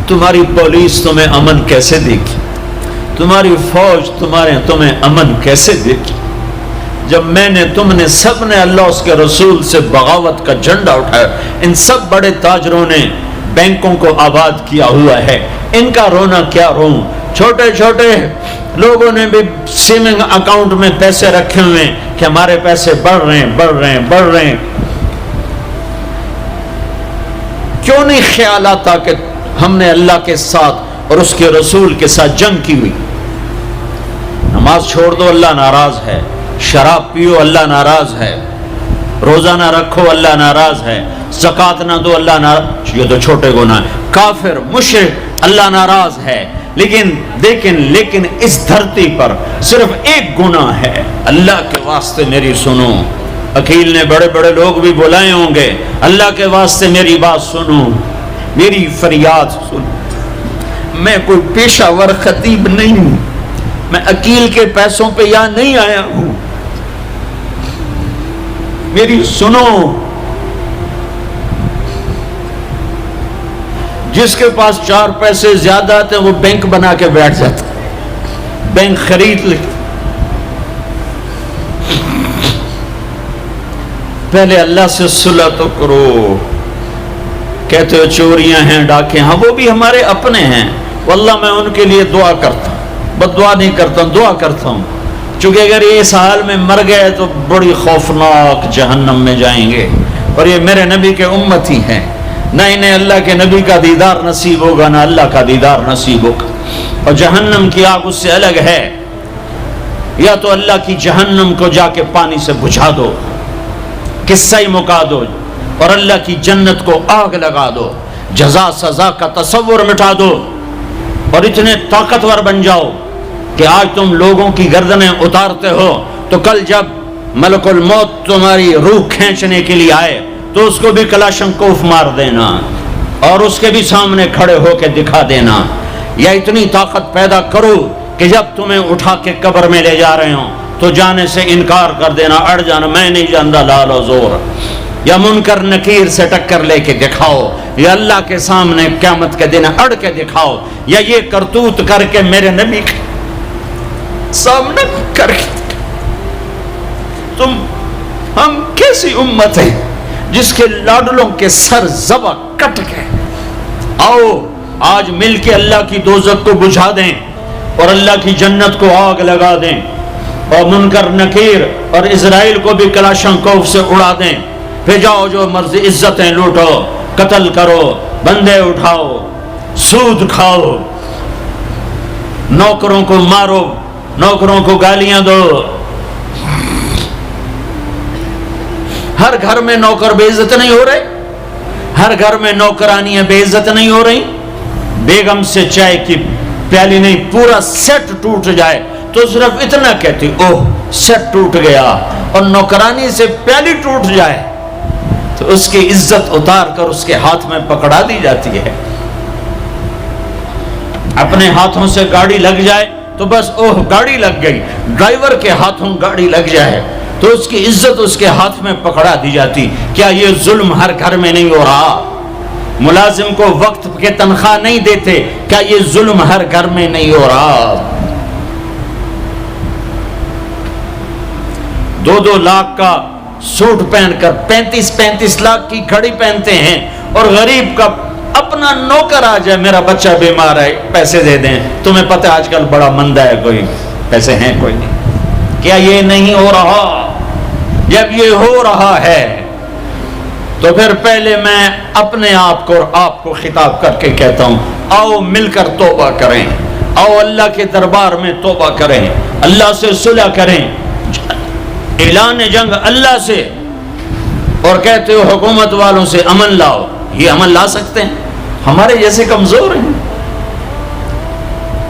تمہاری پولیس تمہیں امن کیسے دے گی؟ تمہاری فوج تمہیں امن کیسے دے گی؟ جب تم نے سب نے اللہ اس کے رسول سے بغاوت کا جھنڈا اٹھایا، ان سب بڑے تاجروں نے بینکوں کو آباد کیا ہوا ہے، ان کا رونا کیا رو؟ چھوٹے چھوٹے لوگوں نے بھی سیونگ اکاؤنٹ میں پیسے رکھے ہوئے ہیں کہ ہمارے پیسے بڑھ رہے ہیں۔ کیوں نہیں خیال آتا کہ ہم نے اللہ کے ساتھ اور اس کے رسول کے ساتھ جنگ کی ہوئی؟ نماز چھوڑ دو، اللہ ناراض ہے۔ شراب پیو، اللہ ناراض ہے۔ روزہ نہ رکھو، اللہ ناراض ہے۔ زکوٰۃ نہ دو، اللہ ناراض۔ یہ تو چھوٹے گناہ ہیں۔ کافر، مشرک، اللہ ناراض ہے۔ لیکن اس دھرتی پر صرف ایک گناہ ہے، اللہ کے واسطے میری سنو۔ عقیل نے بڑے بڑے لوگ بھی بلائے ہوں گے، اللہ کے واسطے میری بات سنو، میری فریاد سنو۔ میں کوئی پیشہ ور خطیب نہیں ہوں، میں عقیل کے پیسوں پہ یہاں نہیں آیا ہوں، میری سنو۔ جس کے پاس 4 پیسے زیادہ آتے وہ بینک بنا کے بیٹھ جاتا، بینک خرید لے۔ پہلے اللہ سے صلح تو کرو۔ کہتے ہو چوریاں ہیں، ڈاکے، ہاں وہ بھی ہمارے اپنے ہیں، واللہ میں ان کے لیے دعا کرتا ہوں، بد دعا نہیں کرتا ہوں، دعا کرتا ہوں، چونکہ اگر یہ اس حال میں مر گئے تو بڑی خوفناک جہنم میں جائیں گے، اور یہ میرے نبی کے امتی ہیں، نہ انہیں اللہ کے نبی کا دیدار نصیب ہوگا، نہ اللہ کا دیدار نصیب ہوگا، اور جہنم کی آگ اس سے الگ ہے۔ یا تو اللہ کی جہنم کو جا کے پانی سے بجھا دو، قصہ ہی مکا دو، اور اللہ کی جنت کو آگ لگا دو، جزا سزا کا تصور مٹا دو، اور اتنے طاقتور بن جاؤ کہ آج تم لوگوں کی گردنیں اتارتے ہو تو کل جب ملک الموت تمہاری روح کھینچنے کے لیے آئے تو اس کو بھی کلاشنکوف مار دینا اور اس کے بھی سامنے کھڑے ہو کے دکھا دینا، یا اتنی طاقت پیدا کرو کہ جب تمہیں اٹھا کے قبر میں لے جا رہے ہوں تو جانے سے انکار کر دینا، اڑ جانا، میں نہیں جانتا لال و زور، یا منکر نکیر سے ٹکر لے کے دکھاؤ، یا اللہ کے سامنے قیامت کے دن اڑ کے دکھاؤ، یا یہ کرتوت کر کے میرے نبی کے سامنے کر کے۔ ہم کیسی امت ہے جس کے لاڈلوں کے سر ذبح کٹ گئے؟ آؤ آج مل کے اللہ کی دوزخ کو بجھا دیں اور اللہ کی جنت کو آگ لگا دیں، اور منکر نکیر اور اسرائیل کو بھی کلاشنکوف سے اڑا دیں۔ پھر جاؤ جو مرضی عزتیں لوٹو، قتل کرو، بندے اٹھاؤ، سود کھاؤ، نوکروں کو مارو، نوکروں کو گالیاں دو۔ ہر گھر میں نوکر بے عزت نہیں ہو رہے، ہر گھر میں نوکرانیاں بے عزت نہیں ہو رہی۔ بیگم سے چائے کی پیالی نہیں، پورا سیٹ ٹوٹ جائے تو صرف اتنا کہتی، اوہ سیٹ ٹوٹ گیا، اور نوکرانی سے پیالی ٹوٹ جائے تو اس کی عزت اتار کر اس کے ہاتھ میں پکڑا دی جاتی ہے۔ اپنے ہاتھوں سے گاڑی لگ جائے تو بس اوہ گاڑی لگ گئی، ڈرائیور کے ہاتھوں گاڑی لگ جائے تو اس کی عزت اس کے ہاتھ میں پکڑا دی جاتی۔ کیا یہ ظلم ہر گھر میں نہیں ہو رہا؟ ملازم کو وقت کے تنخواہ نہیں دیتے، کیا یہ ظلم ہر گھر میں نہیں ہو رہا؟ 2 لاکھ کا سوٹ پہن کر 35 لاکھ کی گھڑی پہنتے ہیں، اور غریب کا اپنا نوکر آ جائے، میرا بچہ بیمار ہے پیسے دے دیں، تمہیں پتہ آج کل بڑا مندہ ہے، کوئی پیسے ہیں کوئی نہیں۔ کیا یہ نہیں ہو رہا؟ جب یہ ہو رہا ہے تو پھر پہلے میں اپنے آپ کو اور آپ کو خطاب کر کے کہتا ہوں، آؤ مل کر توبہ کریں، آؤ اللہ کے دربار میں توبہ کریں، اللہ سے صلح کریں، اعلان جنگ اللہ سے، اور کہتے ہو حکومت والوں سے امن لاؤ، یہ امن لا سکتے ہیں؟ ہمارے جیسے کمزور ہیں۔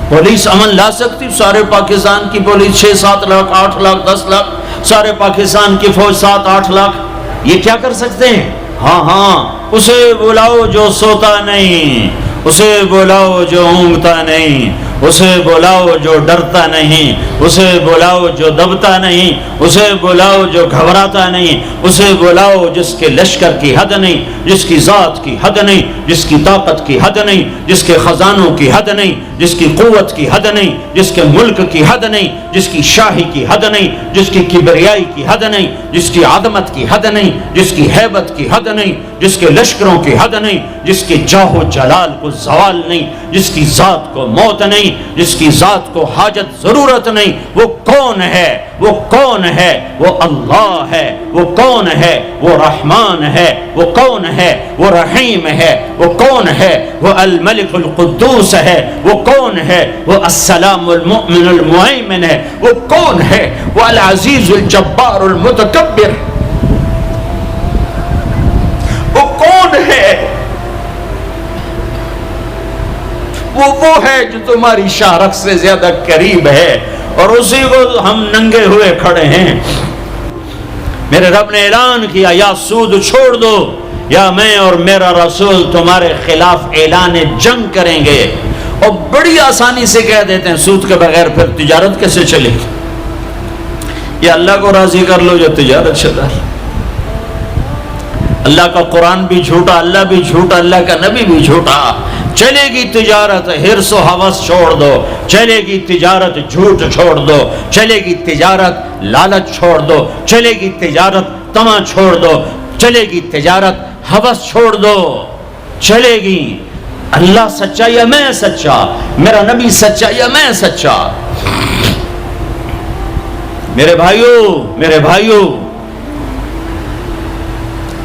پولیس امن لا سکتی؟ سارے پاکستان کی پولیس 6-7 لاکھ 8 لاکھ 10 لاکھ، سارے پاکستان کی فوج 7-8 لاکھ، یہ کیا کر سکتے ہیں؟ ہاں اسے بلاؤ جو سوتا نہیں، اسے بلاؤ جو اونگتا نہیں، اسے بلاؤ جو ڈرتا نہیں، اسے بلاؤ جو دبتا نہیں، اسے بلاؤ جو گھبراتا نہیں، اسے بلاؤ جس کے لشکر کی حد نہیں، جس کی ذات کی حد نہیں، جس کی طاقت کی حد نہیں، جس کے خزانوں کی حد نہیں، جس کی قوت کی حد نہیں، جس کے ملک کی حد نہیں، جس کی شاہی کی حد نہیں، جس کی کبریائی کی حد نہیں، جس کی عظمت کی حد نہیں، جس کی ہیبت کی حد نہیں، جس کے لشکروں کی حد نہیں، جس کے جاہ و جلال کو زوال نہیں، جس کی ذات کو موت نہیں، جس کی ذات کو حاجت ضرورت نہیں۔ وہ کون ہے؟ وہ کون ہے؟ وہ اللہ ہے۔ وہ کون ہے؟ وہ رحمان ہے۔ وہ کون ہے؟ وہ رحیم ہے۔ وہ کون ہے؟ وہ الملک القدوس ہے۔ وہ کون ہے؟ وہ السلام المؤمن المہیمن ہے۔ وہ کون ہے؟ وہ العزیز الجبار المتکبر۔ وہ کون ہے؟ وہ ہے جو تمہاری شارخ سے زیادہ قریب ہے، اور اسی کو ہم ننگے ہوئے کھڑے ہیں۔ میرے رب نے اعلان کیا، یا سود چھوڑ دو یا میں اور میرا رسول تمہارے خلاف اعلان جنگ کریں گے۔ اور بڑی آسانی سے کہہ دیتے ہیں سود کے بغیر پھر تجارت کیسے چلے گی؟ یا اللہ کو راضی کر لو جو تجارت چلا۔ اللہ کا قرآن بھی جھوٹا، اللہ بھی جھوٹا، اللہ کا نبی بھی جھوٹا۔ چلے گی تجارت، حرص و ہوس چھوڑ دو، چلے گی تجارت، جھوٹ چھوڑ دو، چلے گی تجارت، لالچ چھوڑ دو، چلے گی تجارت، طمع چھوڑ دو، چلے گی تجارت، ہوس چھوڑ دو، چلے گی۔ اللہ سچا یا میں سچا؟ میرا نبی سچا یا میں سچا؟ میرے بھائیوں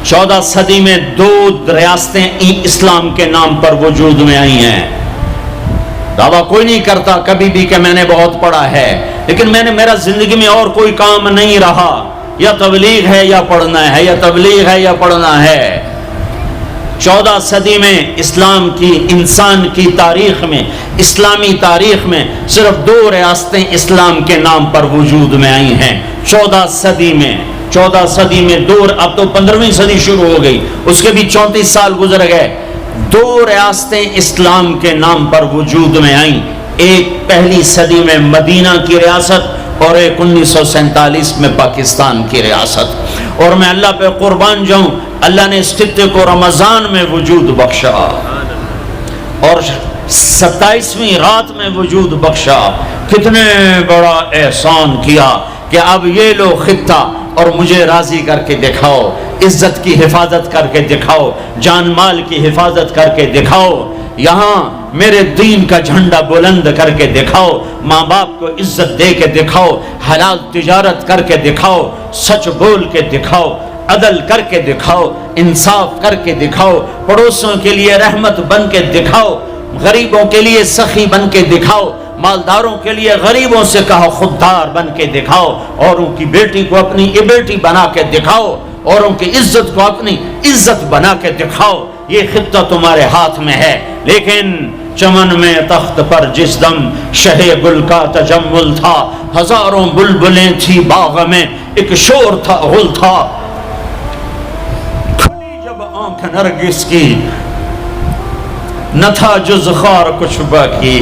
14 صدی میں 2 ریاستیں اسلام کے نام پر وجود میں آئی ہیں۔ دعویٰ کوئی نہیں کرتا کبھی بھی کہ میں نے بہت پڑھا ہے، لیکن میرا زندگی میں اور کوئی کام نہیں رہا، یا تبلیغ ہے یا پڑھنا ہے، یا تبلیغ ہے یا پڑھنا ہے۔ 14 صدی میں اسلام کی، انسان کی تاریخ میں، اسلامی تاریخ میں صرف 2 ریاستیں اسلام کے نام پر وجود میں آئی ہیں 14 صدی میں۔ 14 صدی میں 2، اب تو 15ویں صدی شروع ہو گئی، اس کے بھی 34 سال گزر گئے۔ 2 ریاستیں اسلام کے نام پر وجود میں آئیں، ایک پہلی صدی میں مدینہ کی ریاست اور ایک 1947 میں پاکستان کی ریاست۔ اور میں اللہ پہ قربان جاؤں، اللہ نے اس خطے کو رمضان میں وجود بخشا اور 27ویں رات میں وجود بخشا۔ کتنے بڑا احسان کیا کہ اب یہ لو خطہ، اور مجھے راضی کر کے دکھاؤ، عزت کی حفاظت کر کے دکھاؤ، جان مال کی حفاظت کر کے دکھاؤ، یہاں میرے دین کا جھنڈا بلند کر کے دکھاؤ، ماں باپ کو عزت دے کے دکھاؤ، حلال تجارت کر کے دکھاؤ، سچ بول کے دکھاؤ، عدل کر کے دکھاؤ، انصاف کر کے دکھاؤ، پڑوسوں کے لیے رحمت بن کے دکھاؤ، غریبوں کے لیے سخی بن کے دکھاؤ، مالداروں کے لیے غریبوں سے کہا خوددار بن کے دکھاؤ، اوروں کی بیٹی کو اپنی بیٹی بنا کے دکھاؤ، اوروں کی عزت کو اپنی عزت بنا کے دکھاؤ۔ یہ خطہ تمہارے ہاتھ میں ہے، لیکن چمن میں تخت پر جس دم شہ گل کا تجمل تھا، ہزاروں بلبلیں تھی باغ میں، ایک شور تھا غل تھا، کھلی جب آنکھ نرگس کی، نہ تھا جز خار کچھ باقی۔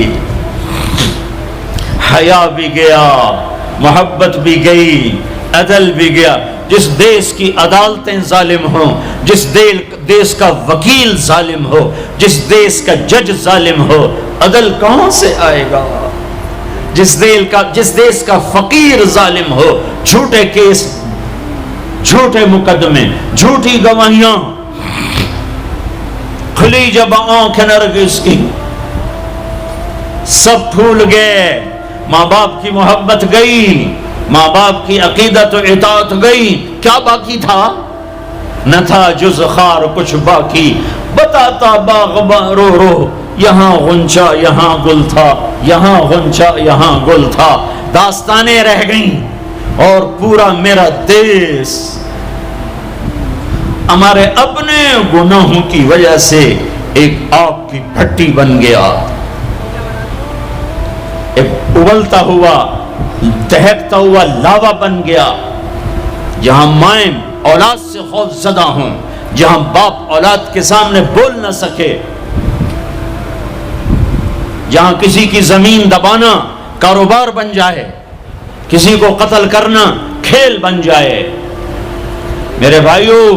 حیا بھی گیا، محبت بھی گئی، عدل بھی گیا۔ جس دیس کی عدالتیں ظالم ہوں، جس دیس کا وکیل ظالم ہو، جس دیس کا جج ظالم ہو، عدل کہاں سے آئے گا؟ جس دیس کا فقیر ظالم ہو، جھوٹے کیس، جھوٹے مقدمے، جھوٹی گواہیاں، کھلی جب آنکھ نرگس کی، سب پھول گئے، ماں باپ کی محبت گئی، ماں باپ کی عقیدت و اطاعت گئی، کیا باقی تھا؟ نہ تھا جز خار کچھ باقی، بتاتا باغباں رو رو، یہاں غنچہ یہاں گل تھا، یہاں غنچہ یہاں گل تھا۔ داستانیں رہ گئیں اور پورا میرا دیس ہمارے اپنے گناہوں کی وجہ سے ایک آگ کی بھٹی بن گیا، ایک ابلتا ہوا، دہکتا ہوا لاوا بن گیا، جہاں مائیں اولاد سے خوف زدہ ہوں، جہاں باپ اولاد کے سامنے بول نہ سکے، جہاں کسی کی زمین دبانا کاروبار بن جائے، کسی کو قتل کرنا کھیل بن جائے۔ میرے بھائیوں،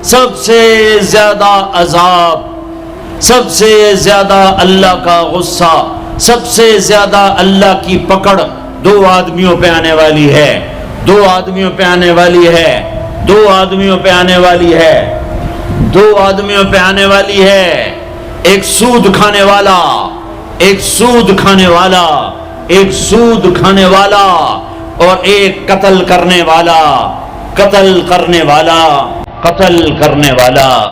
سب سے زیادہ عذاب، سب سے زیادہ اللہ کا غصہ، سب سے زیادہ اللہ کی پکڑ دو آدمیوں پہ آنے والی ہے، دو آدمیوں پہ آنے والی ہے، دو آدمیوں پہ آنے والی ہے، دو آدمیوں پہ آنے والی ہے۔ ایک سود کھانے والا، ایک سود کھانے والا، ایک سود کھانے والا، اور ایک قتل کرنے والا، قتل کرنے والا، قتل کرنے والا۔